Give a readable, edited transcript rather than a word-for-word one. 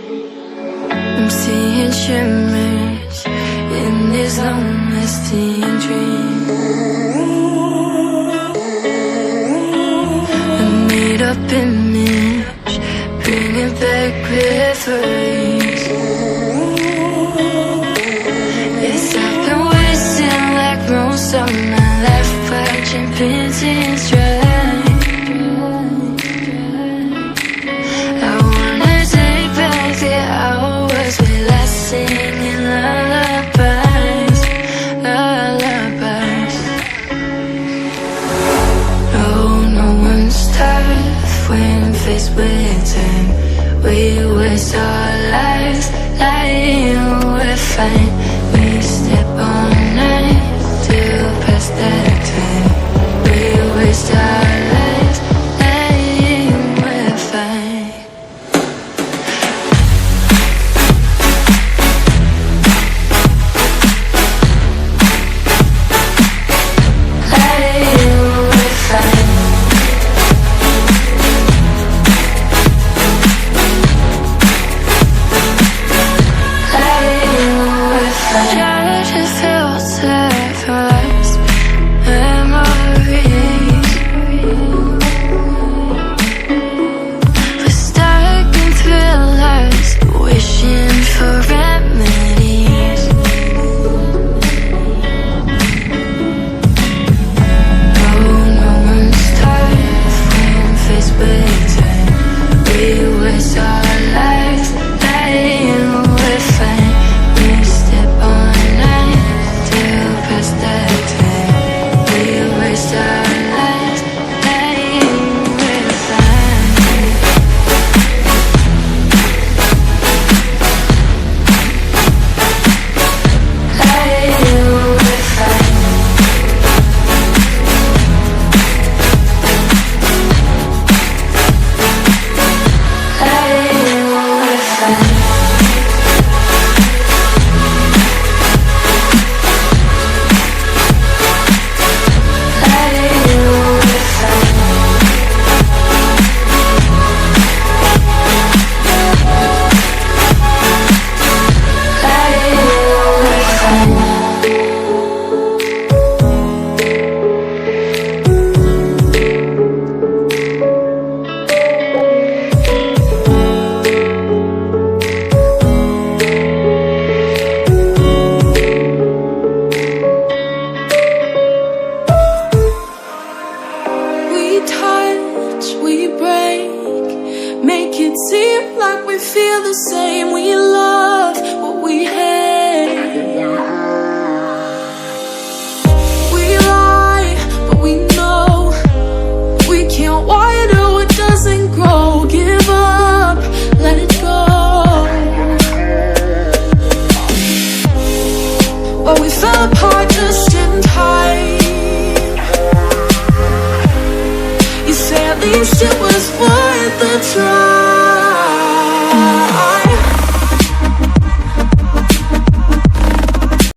I'm seeing shimmers in these long-lasting dreams. A made-up image, bringing back memories. Yes, I've been wasting like most of my life, watching paintings dry. I wanna take back the hours we last singing lullabies, lullabies. Oh, no one's tough when faced with time. We waste our lives lying, we're fine. We step all night till past that time. We waste our lives lying, we're fine. We break, make it seem like we feel the same. We love what we hate. We lie, but we know we can't water what doesn't grow. Give up, let it go. But we fell apart just in time. At least it was worth the try.